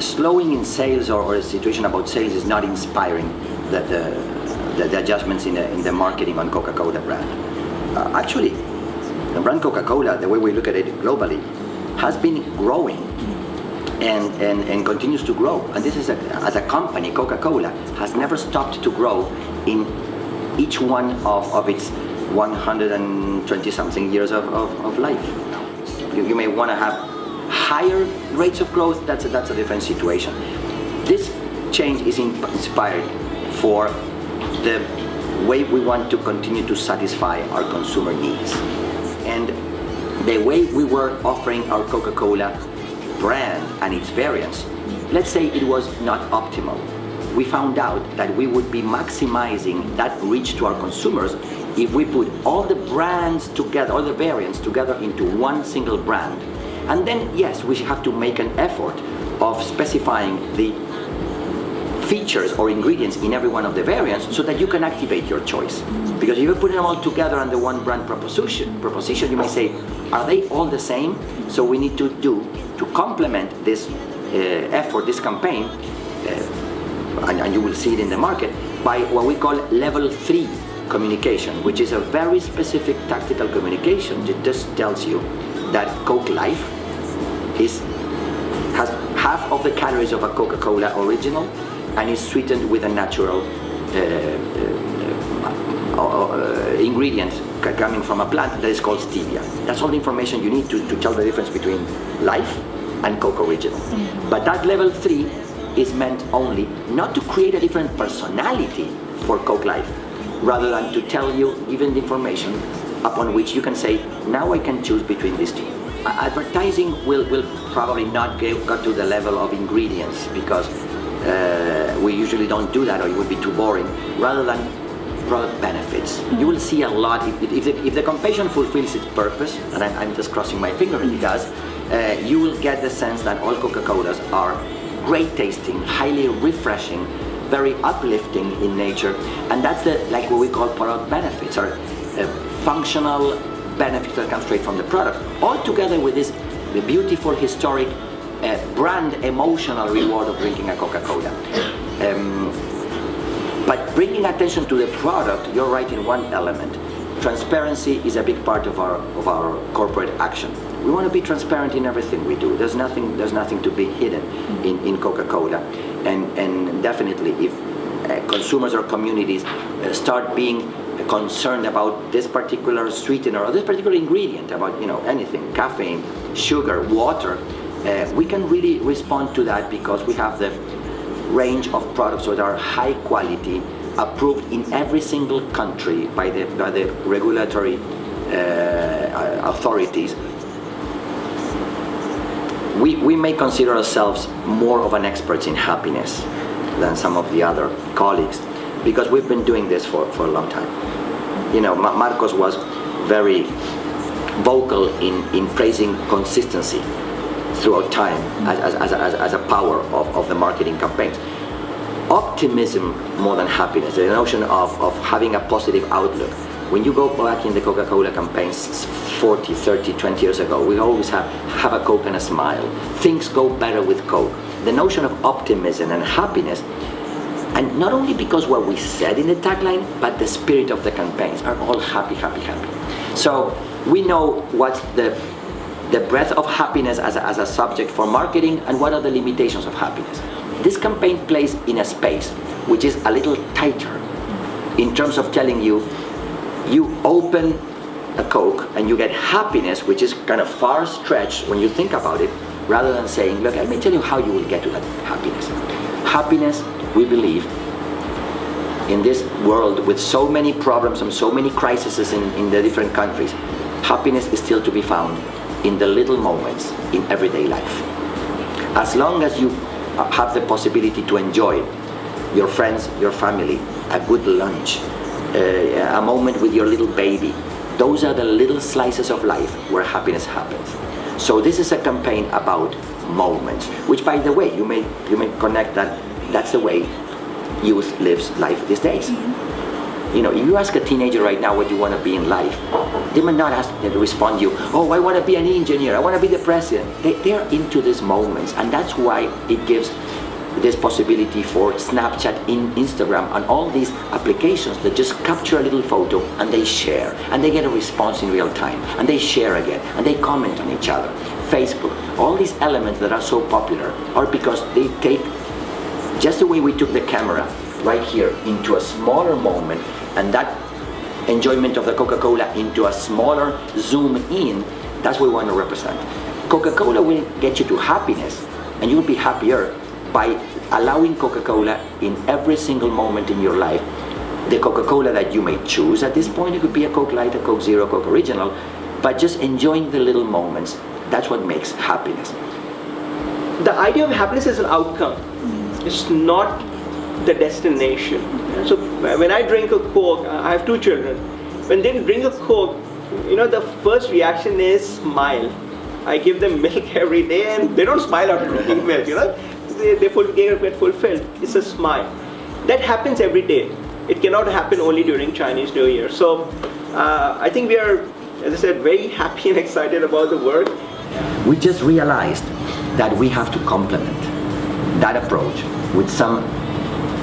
slowing in sales or a situation about sales is not inspiring the adjustments in the marketing on Coca-Cola brand. Actually, the brand Coca-Cola, the way we look at it globally, has been growing and continues to grow. And this is, as a company, Coca-Cola has never stopped to grow in each one of its 120-something years of life. You may want to have higher rates of growth, that's a different situation. This change is inspired for the way we want to continue to satisfy our consumer needs. And the way we were offering our Coca-Cola brand and its variants, let's say it was not optimal. We found out that we would be maximizing that reach to our consumers if we put all the brands together, all the variants together into one single brand. And then, yes, we have to make an effort of specifying the features or ingredients in every one of the variants so that you can activate your choice. Because if you put them all together under one brand proposition, you may say, are they all the same? So we need to complement this effort, this campaign, and you will see it in the market, by what we call level 3 communication, which is a very specific tactical communication that just tells you that Coke Life has half of the calories of a Coca-Cola original and is sweetened with a natural ingredient coming from a plant that is called stevia. That's all the information you need to tell the difference between Life and Coke Original. But that level 3 is meant only not to create a different personality for Coke Life, rather than to tell you, given the information upon which you can say, now I can choose between these two. Advertising will probably not go to the level of ingredients, because we usually don't do that, or it would be too boring, rather than product benefits. You will see a lot, if the campaign fulfills its purpose, and I'm just crossing my finger and it does, you will get the sense that all Coca-Colas are great tasting, highly refreshing, very uplifting in nature, and that's like what we call product benefits, or functional benefits that come straight from the product, all together with this beautiful historic brand emotional reward of drinking a Coca-Cola. But bringing attention to the product, you're right in one element. Transparency is a big part of our corporate action. We want to be transparent in everything we do. There's nothing to be hidden in Coca-Cola, and definitely if consumers or communities start being concerned about this particular sweetener or this particular ingredient, about anything, caffeine, sugar, water, we can really respond to that, because we have the range of products that are high quality, approved in every single country by the regulatory authorities. We may consider ourselves more of an expert in happiness than some of the other colleagues, because we've been doing this for a long time. Marcos was very vocal in praising consistency throughout time as a power of the marketing campaigns. Optimism more than happiness, the notion of having a positive outlook. When you go back in the Coca-Cola campaigns 40, 30, 20 years ago, we always have a Coke and a smile. Things go better with Coke. The notion of optimism and happiness, and not only because what we said in the tagline, but the spirit of the campaigns are all happy, happy, happy. So we know what's the breadth of happiness as a subject for marketing, and what are the limitations of happiness. This campaign plays in a space which is a little tighter in terms of telling you, you open a Coke and you get happiness, which is kind of far stretched when you think about it, rather than saying, look, let me tell you how you will get to that happiness. Happiness, we believe, in this world with so many problems and so many crises in the different countries, happiness is still to be found in the little moments in everyday life. As long as you have the possibility to enjoy your friends, your family, a good lunch, a moment with your little baby, those are the little slices of life where happiness happens. So this is a campaign about moments, which, by the way, you may connect that that's the way youth lives life these days. You know, if you ask a teenager right now what you want to be in life, they might not respond to you, oh, I want to be an engineer, I want to be the president. They're into these moments, and that's why it gives this possibility for Snapchat, Instagram, and all these applications that just capture a little photo and they share, and they get a response in real time, and they share again, and they comment on each other. Facebook, all these elements that are so popular are because they take just the way we took the camera right here into a smaller moment, and that enjoyment of the Coca-Cola into a smaller zoom in. That's what we want to represent. Coca-Cola will get you to happiness, and you'll be happier by allowing Coca-Cola in every single moment in your life. The Coca-Cola that you may choose at this point, it could be a Coke Light, a Coke Zero, Coke Original, but just enjoying the little moments. That's what makes happiness. The idea of happiness is an outcome. It's not the destination. So when I drink a Coke, I have 2 children. When they drink a Coke, you know, the first reaction is smile. I give them milk every day, and they don't smile after drinking milk, you know. They get fulfilled. It's a smile. That happens every day. It cannot happen only during Chinese New Year. So I think we are, as I said, very happy and excited about the work. We just realized that we have to complement that approach with some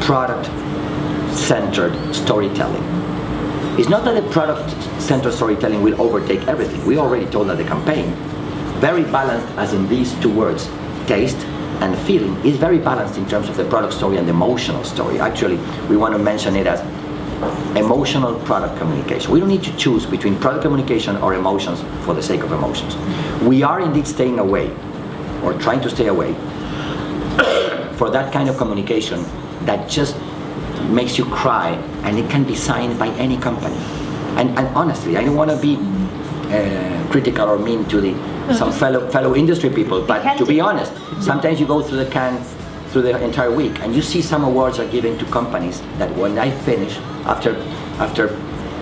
product-centered storytelling. It's not that the product-centered storytelling will overtake everything. We already told that the campaign, very balanced as in these 2 words, taste and feeling, is very balanced in terms of the product story and the emotional story. Actually, we want to mention it as emotional product communication. We don't need to choose between product communication or emotions for the sake of emotions. We are indeed staying away, or trying to stay away, for that kind of communication that just makes you cry, and it can be signed by any company. And honestly, I don't want to be critical or mean to some fellow industry people, but to be honest, sometimes you go through the can through the entire week, and you see some awards are given to companies that when I finish, after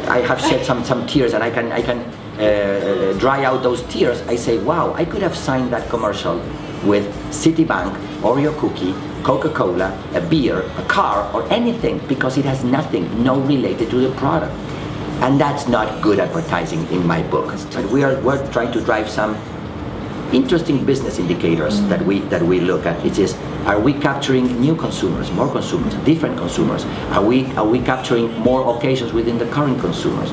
I have shed some tears, and I can dry out those tears, I say, wow, I could have signed that commercial with Citibank, Oreo cookie, Coca-Cola, a beer, a car, or anything, because it has no related to the product. And that's not good advertising in my book. But we're trying to drive some interesting business indicators that we look at. It is, are we capturing new consumers, more consumers, different consumers? Are we capturing more occasions within the current consumers?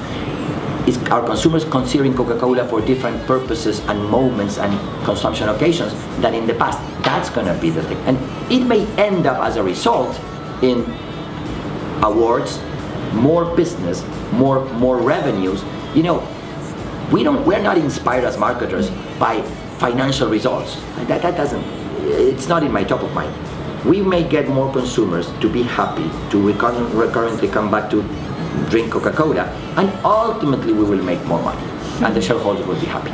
Are consumers considering Coca-Cola for different purposes and moments and consumption occasions than in the past? That's going to be the thing. And it may end up as a result in awards, more business, more revenues. You know, we're not inspired as marketers by financial results. That doesn't, it's not in my top of mind. We may get more consumers to be happy, to recurrently come back to drink Coca-Cola, and ultimately we will make more money, and the shareholders will be happy.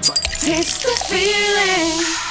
Taste the feeling.